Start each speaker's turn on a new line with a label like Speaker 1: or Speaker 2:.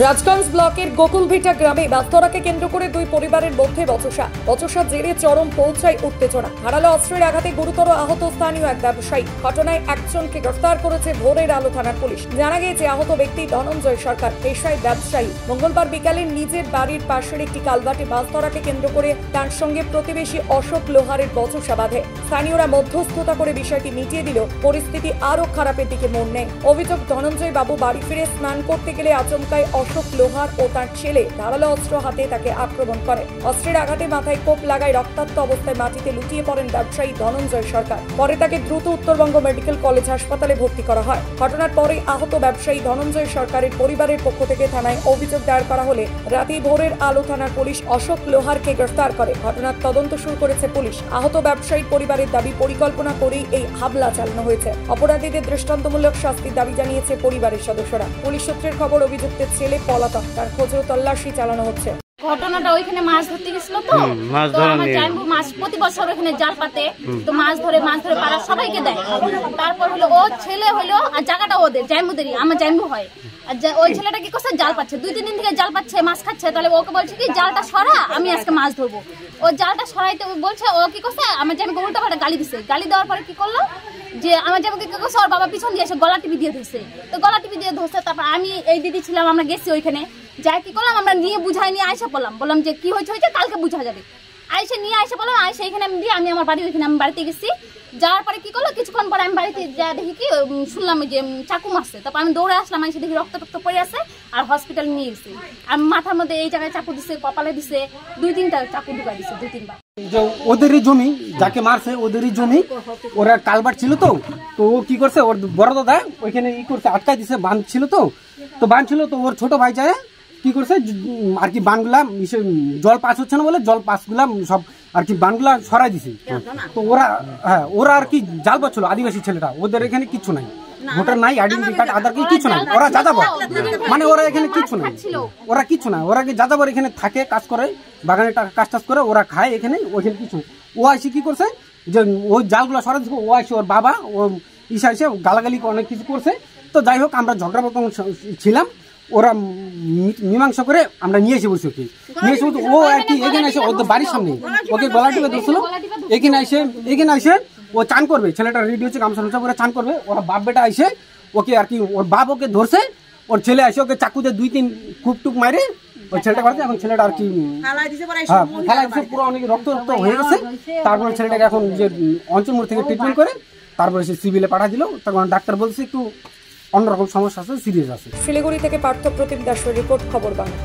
Speaker 1: রাজগঞ্জ ব্লকের গোকুলভিটা গ্রামে বাস্তরাকে কেন্দ্র করে দুই পরিবারের মধ্যে বচসা জেরে চরম পৌঁছায় উত্তেজনা। ধারালো অস্ত্রের আঘাতে গুরুতর আহত স্থানীয় এক ব্যবসায়ী। ঘটনায় একজনকে গ্রেফতার করেছে ভোরের আলো থানার পুলিশ। জানা গিয়েছে আহত ব্যক্তি ধনঞ্জয় সরকার, পেশায় ব্যবসায়ী। মঙ্গলবার বিকালে নিজের বাড়ির পাশের একটি কালভার্টে বাস্তরাকে কেন্দ্র করে তার সঙ্গে প্রতিবেশী অশোক লোহারের বচসা বাঁধে। স্থানীয়রা মধ্যস্থতা করে বিষয়টি মিটিয়ে দিল। পরিস্থিতি আরো খারাপের দিকে মোড় নেয়। অভিযোগ, ধনঞ্জয় বাবু বাড়ি ফিরে স্নান করতে গেলে আচমকায় অশোক লোহার ও তার ছেলে ধারালো অস্ত্র হাতে তাকে আক্রমণ করে। অস্ত্রের আঘাতে মাথায় কোপ লাগায় রক্তাক্ত অবস্থায় মাটিতে লুটিয়ে পড়েন ব্যবসায়ী ধনঞ্জয় সরকার। পরে তাকে দ্রুত উত্তরবঙ্গ মেডিকেল কলেজ হাসপাতালে ভর্তি করা হয়। ঘটনার পরে আহত ব্যবসায়ী ধনঞ্জয় সরকারের পরিবারের পক্ষ থেকে থানায় অভিযোগ দায়ের করা হলে রাতে ভোরের আলো থানার পুলিশ অশোক লোহারকে গ্রেফতার করে। ঘটনার তদন্ত শুরু করেছে পুলিশ। আহত ব্যবসায়ীর পরিবারের দাবি, পরিকল্পনা করেই এই হামলা চালানো হয়েছে। অপরাধীদের দৃষ্টান্তমূলক শাস্তির দাবি জানিয়েছে পরিবারের সদস্যরা। পুলিশ সূত্রের খবর, অভিযুক্তের ছেলে পলাতক, তার খোঁজেও তল্লাশি চালানো হচ্ছে।
Speaker 2: ঘটনাটা ওইখানে মাছ ধরতে গেছিল তো আমার জামাইবু মাছ প্রতি বছর ওখানে জাল পাতে, তো মাছ ধরে পাড়া সবাইকে দেয়। তারপর হলো ও ছেলে হলো, আর জায়গাটা ওদের জামাইবুদেরই, আমার জামাইবু হয়। আর ওই ছেলেটা কি করছে, জাল পাচ্ছে, 2-3 দিন থেকে জাল পাচ্ছে, মাছ খাচ্ছে। তাহলে ওকে বলছে কি জালটা সরা, আমি আজকে মাছ ধরবো। ও জালটা সরাইতে বলছে, ও কি করছে, আমার জামাইকে উল্টা পাল্টা গালি দিছে। গালি দেওয়ার পরে কি করলো, যে আমার জামাইকে কি করছে, ওর বাবা পিছন দিয়ে এসে গলা টিপি দিয়ে ধরছে। তো গলা টিপি দিয়ে ধরছে। তারপর আমি এই দিদি ছিলাম, আমরা গেছি ওইখানে, যাই কি করলাম, আমরা নিয়ে বুঝাই নিয়ে আয়সা বললাম যে কি হয়েছে কালকে বুঝা যাবে। আয়সা নিয়ে আয়সা বললাম, আয়সা এখানে আমি দিয়ে আমি আমার বাড়ি ওইখানে আমি বাড়িতে গেছি। যাওয়ার পরে কি করলো, কিছুক্ষণ পরে আমি বাড়িতে যা দেখি কি শুনলাম যে চাকু মারছে। তারপর আমি দৌড়ে আসলাম, এসে দেখি রক্ত পড়ে আছে, আর হসপিটাল নিয়ে গেছি। আর মাথার মধ্যে এই জায়গায় চাকু দিছে, কপালে দিছে, 2-3টা চাকু ঢুকা দিছে, 2-3 বার।
Speaker 3: ওদেরই জমি, যাকে মারছে ওদেরই জমি, ওরা কালভার্ট ছিল তো ও কি করছে, ওর বড় দাদা ওইখানে করছে, আটকাই দিছে, বাঁধ ছিল তো বাঁধ ছিল তো ওর ছোট ভাই যায় কি করছে আর কি, বানগুলা জল পাস হচ্ছে না বলে জল পাসগুলা সব আর কি বানগুলা সরাই দিছে। তো ওরা আর কি জাল পাচ্ছিল, আদিবাসী ছেলেটা, ওদের এখানে কিছু নাই, ভোটার নাই, আইডেন্টি কার্ড, আধার কার্ড কিছু নাই। ওরা যাযাবর, মানে ওরা এখানে কিছু নাই, ওরা কিছু নাই, ওরা যাযাবর এখানে থাকে, কাজ করে, বাগানে কাজ টাজ করে, ওরা খায় এখানে, ওইখানে কিছু। ও আইসি কি করছে যে ওই জালগুলো সরাই দিচ্ছে, ও আইসি ওর বাবা ও ঈশা এসে গালাগালি অনেক কিছু করছে। তো যাই হোক, আমরা ঝগড়া ছিলাম, ওরা মীমাংসা করে আমরা নিয়ে এসে বসে, ও আর কি এখানে এসে ওদের বাড়ির সামনে ওকে গলা টিপে ধরছিল। এখানে এসে ও চান করবে, ছেলেটা রেডি হচ্ছে, গামছা করে চান করবে। ওরা বাপ বেটা এসে ওকে আর কি, ওর বাপ ওকে ধরছে, ওর ছেলে এসে ওকে চাকুতে 2-3 টুক মারে ওই ছেলেটা করছে। এখন ছেলেটা আর কি পুরো অনেক রক্ত হয়ে গেছে। তারপরে ছেলেটাকে এখন যে অঞ্চলমোড় থেকে ট্রিটমেন্ট করে তারপরে সে সিভিলে পাঠা দিল। তখন ডাক্তার বলছে একটু অন্যরকম সমস্যা আছে, সিরিয়াস আছে।
Speaker 1: শিলিগুড়ি থেকে পার্থ প্রতিম দাসের রিপোর্ট, খবর বাংলা।